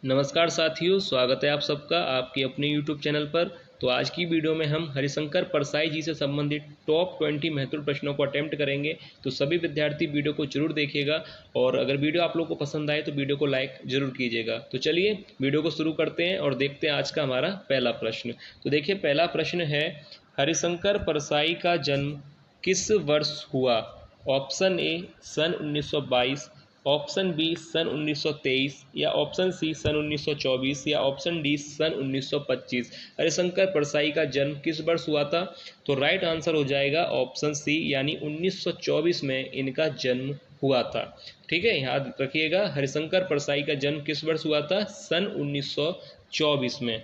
नमस्कार साथियों, स्वागत है आप सबका आपके अपने YouTube चैनल पर। तो आज की वीडियो में हम हरिशंकर परसाई जी से संबंधित टॉप 20 महत्वपूर्ण प्रश्नों को अटेम्प्ट करेंगे। तो सभी विद्यार्थी वीडियो को जरूर देखिएगा और अगर वीडियो आप लोगों को पसंद आए तो वीडियो को लाइक जरूर कीजिएगा। तो चलिए वीडियो को शुरू करते हैं और देखते हैं आज का हमारा पहला प्रश्न। तो देखिए, पहला प्रश्न है, हरिशंकर परसाई का जन्म किस वर्ष हुआ? ऑप्शन ए सन 1922, ऑप्शन बी सन 1923 या ऑप्शन सी सन 1924 या ऑप्शन डी सन 1925। हरिशंकर परसाई का जन्म किस वर्ष हुआ था? तो राइट आंसर हो जाएगा ऑप्शन सी, यानी 1924 में इनका जन्म हुआ था। ठीक है, याद रखिएगा, हरिशंकर परसाई का जन्म किस वर्ष हुआ था? सन 1924 में।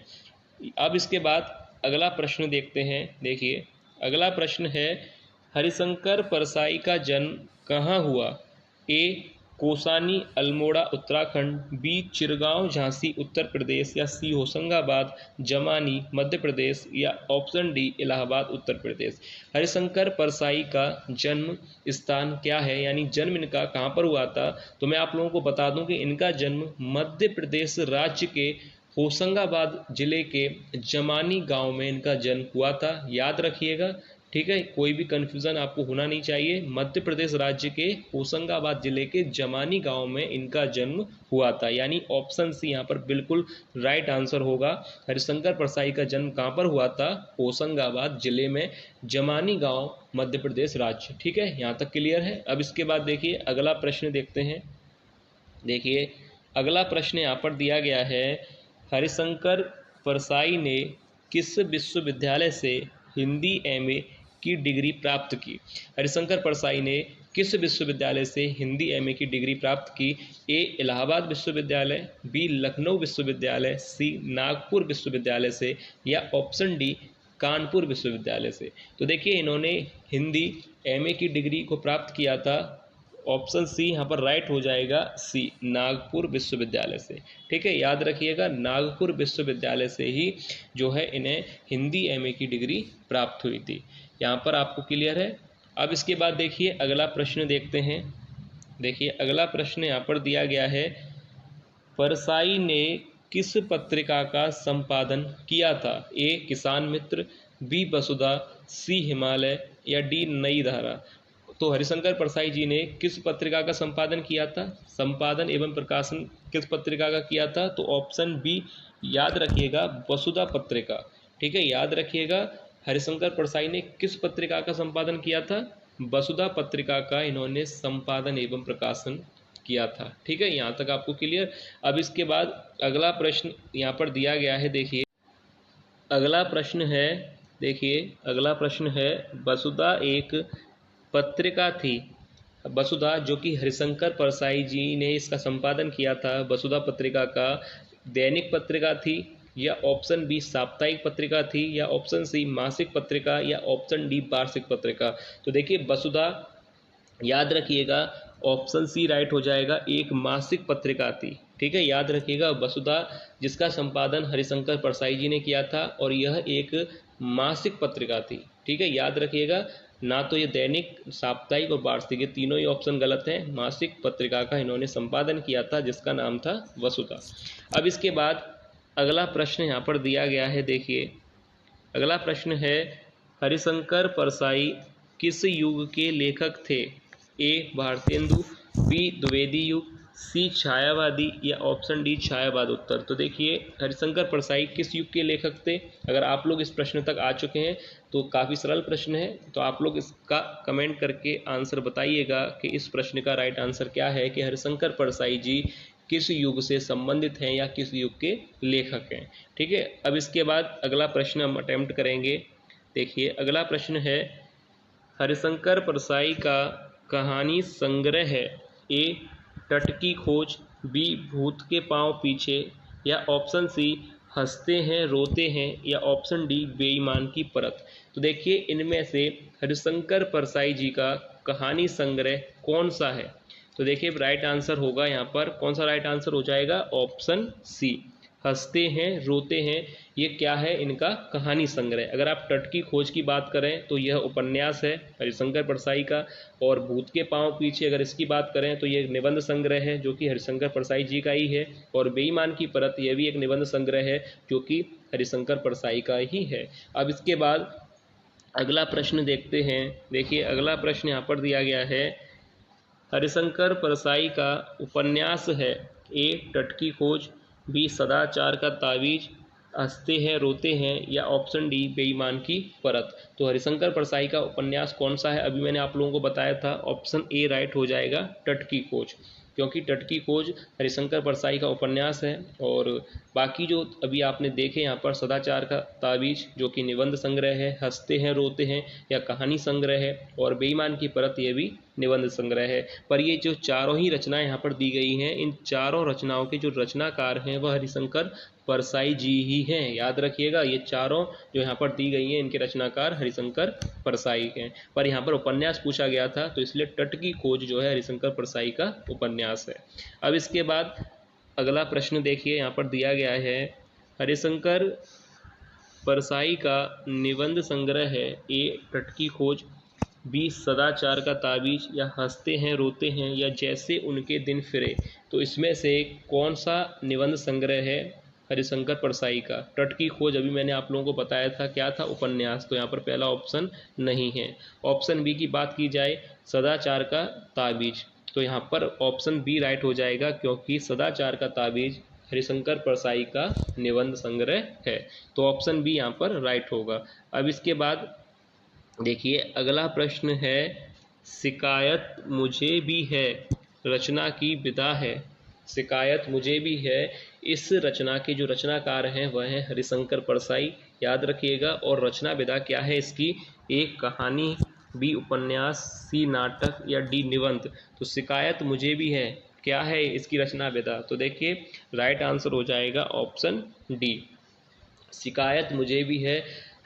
अब इसके बाद अगला प्रश्न देखते हैं। देखिए, अगला प्रश्न है, हरिशंकर परसाई का जन्म कहाँ हुआ? ए कोसानी अल्मोड़ा उत्तराखंड, बी चिरगांव झांसी उत्तर प्रदेश या सी होशंगाबाद जमानी मध्य प्रदेश या ऑप्शन डी इलाहाबाद उत्तर प्रदेश। हरिशंकर परसाई का जन्म स्थान क्या है, यानी जन्म इनका कहाँ पर हुआ था? तो मैं आप लोगों को बता दूं कि इनका जन्म मध्य प्रदेश राज्य के होशंगाबाद जिले के जमानी गांव में इनका जन्म हुआ था। याद रखिएगा, ठीक है, कोई भी कन्फ्यूज़न आपको होना नहीं चाहिए। मध्य प्रदेश राज्य के होशंगाबाद जिले के जमानी गांव में इनका जन्म हुआ था, यानी ऑप्शन सी यहाँ पर बिल्कुल राइट आंसर होगा। हरिशंकर परसाई का जन्म कहाँ पर हुआ था? होशंगाबाद जिले में, जमानी गांव, मध्य प्रदेश राज्य। ठीक है, यहाँ तक क्लियर है। अब इसके बाद देखिए, अगला प्रश्न देखते हैं। देखिए, अगला प्रश्न यहाँ पर दिया गया है, हरिशंकर परसाई ने किस विश्वविद्यालय से हिंदी एमए की डिग्री प्राप्त की? हरिशंकर परसाई ने किस विश्वविद्यालय से हिंदी एमए की डिग्री प्राप्त की? ए इलाहाबाद विश्वविद्यालय, बी लखनऊ विश्वविद्यालय, सी नागपुर विश्वविद्यालय से या ऑप्शन डी कानपुर विश्वविद्यालय से। तो देखिए, इन्होंने हिंदी एमए की डिग्री को प्राप्त किया था। ऑप्शन सी यहाँ पर राइट हो जाएगा, सी नागपुर विश्वविद्यालय से। ठीक है, याद रखिएगा, नागपुर विश्वविद्यालय से ही जो है इन्हें हिंदी एमए की डिग्री प्राप्त हुई थी। यहाँ पर आपको क्लियर है। अब इसके बाद देखिए, अगला प्रश्न देखते हैं। देखिए, अगला प्रश्न यहाँ पर दिया गया है, परसाई ने किस पत्रिका का संपादन किया था? ए किसान मित्र, बी वसुधा, सी हिमालय या डी नई धारा। तो हरिशंकर परसाई जी ने किस पत्रिका का संपादन किया था? संपादन एवं प्रकाशन किस पत्रिका का किया था? तो ऑप्शन बी याद रखिएगा, वसुधा पत्रिका। ठीक है, याद रखिएगा, हरिशंकर परसाई ने किस पत्रिका का संपादन किया था? वसुधा पत्रिका का इन्होंने संपादन एवं प्रकाशन किया था। ठीक है, यहाँ तक आपको क्लियर। अब इसके बाद अगला प्रश्न यहाँ पर दिया गया है। देखिए, अगला प्रश्न है, देखिए अगला प्रश्न है, वसुधा एक पत्रिका थी। वसुधा जो कि हरिशंकर परसाई जी ने इसका संपादन किया था, वसुधा पत्रिका का दैनिक पत्रिका थी या ऑप्शन बी साप्ताहिक पत्रिका थी या ऑप्शन सी मासिक पत्रिका या ऑप्शन डी वार्षिक पत्रिका। तो देखिए, वसुधा याद रखिएगा, ऑप्शन सी राइट हो जाएगा, एक मासिक पत्रिका थी। ठीक है, याद रखिएगा, वसुधा जिसका संपादन हरिशंकर परसाई जी ने किया था और यह एक मासिक पत्रिका थी। ठीक है, याद रखिएगा, ना तो ये दैनिक, साप्ताहिक और वार्षिक, ये तीनों ही ऑप्शन गलत हैं। मासिक पत्रिका का इन्होंने संपादन किया था जिसका नाम था वसुधा। अब इसके बाद अगला प्रश्न यहाँ पर दिया गया है। देखिए, अगला प्रश्न है, हरिशंकर परसाई किस युग के लेखक थे? ए भारतेंदु, बी द्विवेदी युग, सी छायावादी या ऑप्शन डी छायावाद उत्तर। तो देखिए, हरिशंकर परसाई किस युग के लेखक थे? अगर आप लोग इस प्रश्न तक आ चुके हैं तो काफ़ी सरल प्रश्न है, तो आप लोग इसका कमेंट करके आंसर बताइएगा कि इस प्रश्न का राइट आंसर क्या है, कि हरिशंकर परसाई जी किस युग से संबंधित हैं या किस युग के लेखक हैं। ठीक है, अब इसके बाद अगला प्रश्न हम अटेम्प्ट करेंगे। देखिए, अगला प्रश्न है, हरिशंकर परसाई का कहानी संग्रह है। ए तट की खोज, बी भूत के पांव पीछे या ऑप्शन सी हंसते हैं रोते हैं या ऑप्शन डी बेईमान की परत। तो देखिए, इनमें से हरिशंकर परसाई जी का कहानी संग्रह कौन सा है? तो देखिए, राइट आंसर होगा यहाँ पर, कौन सा राइट आंसर हो जाएगा? ऑप्शन सी, हंसते हैं रोते हैं, ये क्या है? इनका कहानी संग्रह। अगर आप तट की खोज की बात करें तो यह उपन्यास है हरिशंकर परसाई का। और भूत के पांव पीछे अगर इसकी बात करें तो ये एक निबंध संग्रह है जो कि हरिशंकर परसाई जी का ही है। और बेईमान की परत यह भी एक निबंध संग्रह है जो कि हरिशंकर परसाई का ही है। अब इसके बाद अगला प्रश्न देखते हैं। देखिए अगला प्रश्न यहाँ पर दिया गया है, हरिशंकर परसाई का उपन्यास है ए तट की खोज, बी सदाचार का तावीज, हंसते हैं रोते हैं, या ऑप्शन डी बेईमान की परत। तो हरिशंकर परसाई का उपन्यास कौन सा है? अभी मैंने आप लोगों को बताया था, ऑप्शन ए राइट हो जाएगा, तट की खोज, क्योंकि तट की खोज हरिशंकर परसाई का उपन्यास है। और बाकी जो अभी आपने देखे यहाँ पर सदाचार का तावीज जो कि निबंध संग्रह है, हंसते हैं रोते हैं या कहानी संग्रह है, और बेईमान की परत ये भी निबंध संग्रह है। पर ये जो चारों ही रचनाएं यहाँ पर दी गई हैं, इन चारों रचनाओं के जो रचनाकार हैं वह हरिशंकर परसाई जी ही हैं। याद रखिएगा, ये चारों जो यहाँ पर दी गई हैं इनके रचनाकार हरिशंकर परसाई हैं। पर यहाँ पर उपन्यास पूछा गया था तो इसलिए तट की खोज जो है हरिशंकर परसाई का उपन्यास है। अब इसके बाद अगला प्रश्न देखिए, यहाँ पर दिया गया है, हरिशंकर परसाई का निबंध संग्रह है ए तट की खोज, बी सदाचार का तावीज, या हंसते हैं रोते हैं, या जैसे उनके दिन फिरे। तो इसमें से कौन सा निबंध संग्रह है हरिशंकर परसाई का? तट की खोज अभी मैंने आप लोगों को बताया था क्या था, उपन्यास। तो यहाँ पर पहला ऑप्शन नहीं है। ऑप्शन बी की बात की जाए, सदाचार का तावीज, तो यहाँ पर ऑप्शन बी राइट हो जाएगा, क्योंकि सदाचार का तावीज हरिशंकर परसाई का निबंध संग्रह है। तो ऑप्शन बी यहाँ पर राइट होगा। अब इसके बाद देखिए अगला प्रश्न है, शिकायत मुझे भी है रचना की विदा है। शिकायत मुझे भी है, इस रचना के जो रचनाकार हैं वह हैं हरिशंकर परसाई, याद रखिएगा। और रचना विदा क्या है इसकी? एक कहानी, बी उपन्यास, सी नाटक, या डी निबंध। तो शिकायत मुझे भी है, क्या है इसकी रचना विदा? तो देखिए राइट आंसर हो जाएगा ऑप्शन डी, शिकायत मुझे भी है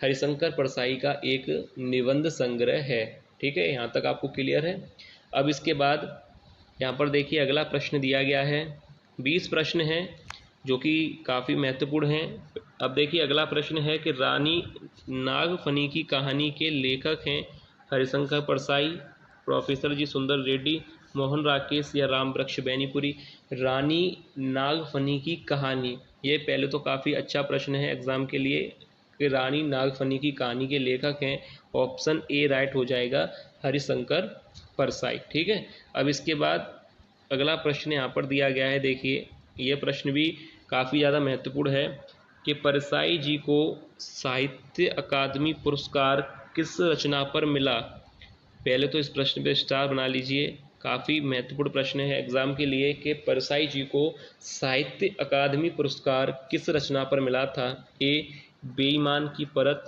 हरिशंकर परसाई का एक निबंध संग्रह है। ठीक है, यहाँ तक आपको क्लियर है। अब इसके बाद यहाँ पर देखिए अगला प्रश्न दिया गया है, 20 प्रश्न हैं जो कि काफ़ी महत्वपूर्ण हैं। अब देखिए अगला प्रश्न है कि रानी नागफनी की कहानी के लेखक हैं हरिशंकर परसाई, प्रोफेसर जी सुंदर रेड्डी, मोहन राकेश, या राम वृक्ष बैनीपुरी। रानी नागफनी की कहानी, ये पहले तो काफ़ी अच्छा प्रश्न है एग्जाम के लिए कि रानी नागफनी की कहानी के लेखक हैं। ऑप्शन ए राइट हो जाएगा, हरिशंकर परसाई। ठीक है, अब इसके बाद अगला प्रश्न यहाँ पर दिया गया है। देखिए ये प्रश्न भी काफ़ी ज़्यादा महत्वपूर्ण है कि परसाई जी को साहित्य अकादमी पुरस्कार किस रचना पर मिला? पहले तो इस प्रश्न पे स्टार बना लीजिए, काफ़ी महत्वपूर्ण प्रश्न है एग्जाम के लिए कि परसाई जी को साहित्य अकादमी पुरस्कार किस रचना पर मिला था? ए बेईमान की परत,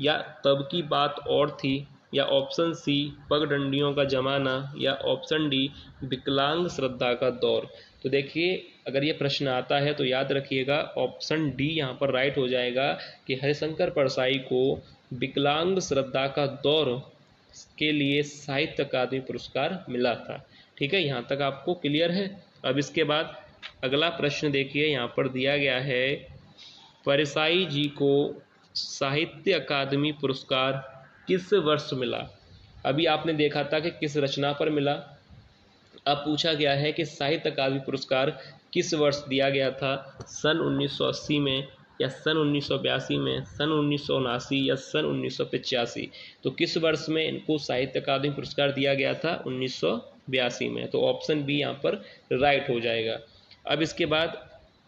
या तब की बात और थी, या ऑप्शन सी पगडंडियों का जमाना, या ऑप्शन डी विकलांग श्रद्धा का दौर। तो देखिए अगर ये प्रश्न आता है तो याद रखिएगा ऑप्शन डी यहाँ पर राइट हो जाएगा कि हरिशंकर परसाई को विकलांग श्रद्धा का दौर के लिए साहित्य अकादमी पुरस्कार मिला था। ठीक है, यहाँ तक आपको क्लियर है। अब इसके बाद अगला प्रश्न देखिए, यहाँ पर दिया गया है, परसाई जी को साहित्य अकादमी पुरस्कार किस वर्ष मिला? अभी आपने देखा था कि किस रचना पर मिला, अब पूछा गया है कि साहित्य अकादमी पुरस्कार किस वर्ष दिया गया था? सन 1980 में, या सन 1982 में, सन 1979, या सन 1985। तो किस वर्ष में इनको साहित्य अकादमी पुरस्कार दिया गया था? 1982 में। तो ऑप्शन बी यहाँ पर राइट हो जाएगा। अब इसके बाद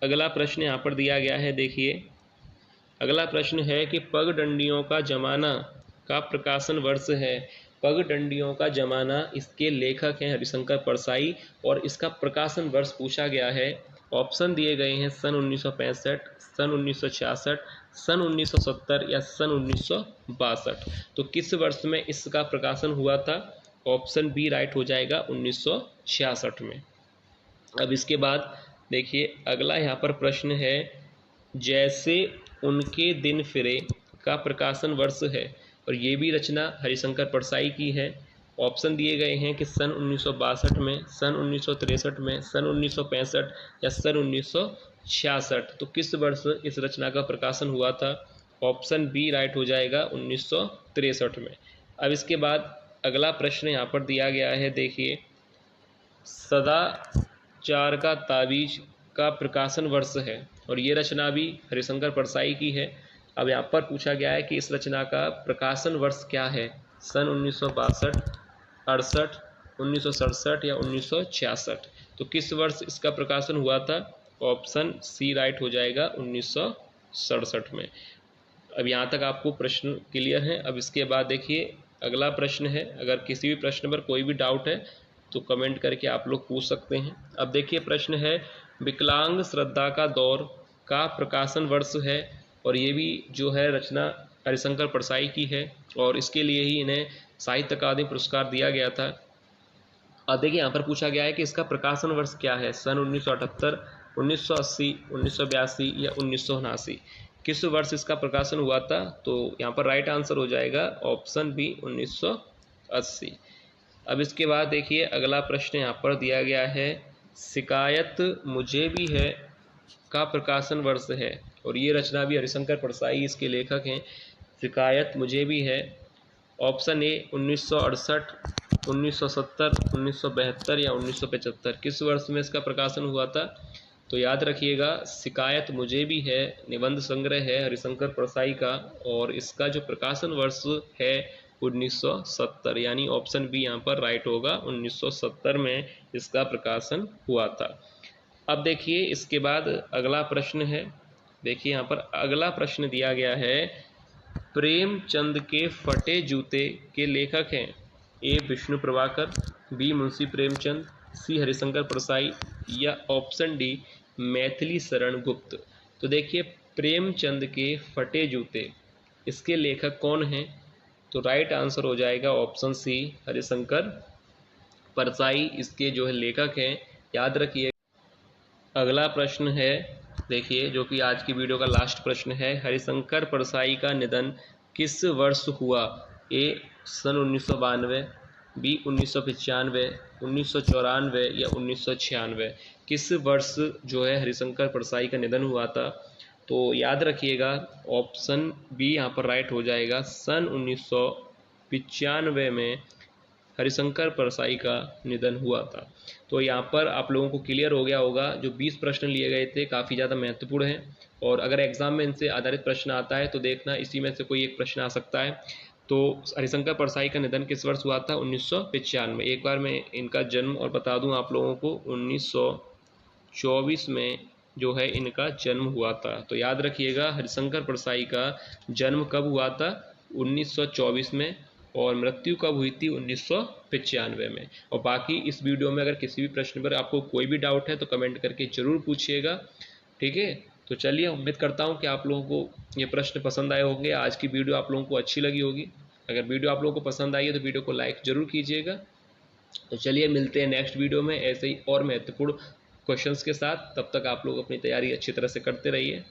अगला प्रश्न यहाँ पर दिया गया है। देखिए अगला प्रश्न है कि पगडंडियों का जमाना का प्रकाशन वर्ष है। पगडंडियों का जमाना, इसके लेखक हैं हरिशंकर परसाई, और इसका प्रकाशन वर्ष पूछा गया है। ऑप्शन दिए गए हैं सन 1965, सन 1966, सन 1970, या सन 1962। तो किस वर्ष में इसका प्रकाशन हुआ था? ऑप्शन बी राइट हो जाएगा, 1966 में। अब इसके बाद देखिए अगला यहाँ पर प्रश्न है, जैसे उनके दिन फिरे का प्रकाशन वर्ष है, और ये भी रचना हरिशंकर परसाई की है। ऑप्शन दिए गए हैं कि सन 1962 में, सन 1963 में, सन 1965, या सन 1966। तो किस वर्ष इस रचना का प्रकाशन हुआ था? ऑप्शन बी राइट हो जाएगा 1963 में। अब इसके बाद अगला प्रश्न यहाँ पर दिया गया है, देखिए, सदाचार का तावीज का प्रकाशन वर्ष है और ये रचना भी हरिशंकर परसाई की है। अब यहाँ पर पूछा गया है कि इस रचना का प्रकाशन वर्ष क्या है? सन 1962, 68, 1967 या 1966। तो किस वर्ष इसका प्रकाशन हुआ था? ऑप्शन सी राइट हो जाएगा 1967 में। अब यहाँ तक आपको प्रश्न क्लियर है। अब इसके बाद देखिए अगला प्रश्न है, अगर किसी भी प्रश्न पर कोई भी डाउट है तो कमेंट करके आप लोग पूछ सकते हैं। अब देखिए प्रश्न है, विकलांग श्रद्धा का दौर का प्रकाशन वर्ष है और ये भी जो है रचना हरिशंकर परसाई की है और इसके लिए ही इन्हें साहित्य अकादमी पुरस्कार दिया गया था। अब देखिए यहाँ पर पूछा गया है कि इसका प्रकाशन वर्ष क्या है? सन 1978, 1980, 1982 या 1979। किस वर्ष इसका प्रकाशन हुआ था? तो यहाँ पर राइट आंसर हो जाएगा ऑप्शन बी 1980। अब इसके बाद देखिए अगला प्रश्न यहाँ पर दिया गया है, शिकायत मुझे भी है का प्रकाशन वर्ष है और ये रचना भी हरिशंकर परसाई इसके लेखक हैं। शिकायत मुझे भी है, ऑप्शन ए 1968, 1970, 1972 या 1975। किस वर्ष में इसका प्रकाशन हुआ था? तो याद रखिएगा, शिकायत मुझे भी है निबंध संग्रह है हरिशंकर परसाई का और इसका जो प्रकाशन वर्ष है 1970, यानी ऑप्शन बी यहाँ पर राइट होगा, 1970 में इसका प्रकाशन हुआ था। अब देखिए इसके बाद अगला प्रश्न है, देखिए यहाँ पर अगला प्रश्न दिया गया है, प्रेमचंद के फटे जूते के लेखक हैं? ए विष्णु प्रभाकर, बी मुंशी प्रेमचंद, सी हरिशंकर परसाई या ऑप्शन डी मैथिली शरण गुप्त। तो देखिए प्रेमचंद के फटे जूते, इसके लेखक कौन हैं? तो राइट आंसर हो जाएगा ऑप्शन सी हरिशंकर परसाई इसके जो है लेखक हैं, याद रखिए। अगला प्रश्न है देखिए जो कि आज की वीडियो का लास्ट प्रश्न है, हरिशंकर परसाई का निधन किस वर्ष हुआ? ए सन 1992, बी 1995, 1994 या 1996। किस वर्ष जो है हरिशंकर परसाई का निधन हुआ था? तो याद रखिएगा ऑप्शन बी यहाँ पर राइट हो जाएगा, सन 1995 में हरिशंकर परसाई का निधन हुआ था। तो यहाँ पर आप लोगों को क्लियर हो गया होगा, जो 20 प्रश्न लिए गए थे काफ़ी ज़्यादा महत्वपूर्ण हैं और अगर एग्जाम में इनसे आधारित प्रश्न आता है तो देखना इसी में से कोई एक प्रश्न आ सकता है। तो हरिशंकर परसाई का निधन किस वर्ष हुआ था? 1995। एक बार मैं इनका जन्म और बता दूं आप लोगों को, 1924 में जो है इनका जन्म हुआ था। तो याद रखिएगा हरिशंकर परसाई का जन्म कब हुआ था? 1924 में और मृत्यु कब हुई थी? 1995 में। और बाकी इस वीडियो में अगर किसी भी प्रश्न पर आपको कोई भी डाउट है तो कमेंट करके ज़रूर पूछिएगा, ठीक है। तो चलिए, उम्मीद करता हूँ कि आप लोगों को ये प्रश्न पसंद आए होंगे, आज की वीडियो आप लोगों को अच्छी लगी होगी। अगर वीडियो आप लोगों को पसंद आई है तो वीडियो को लाइक ज़रूर कीजिएगा। तो चलिए मिलते हैं नेक्स्ट वीडियो में ऐसे ही और महत्वपूर्ण क्वेश्चंस के साथ। तब तक आप लोग अपनी तैयारी अच्छी तरह से करते रहिए।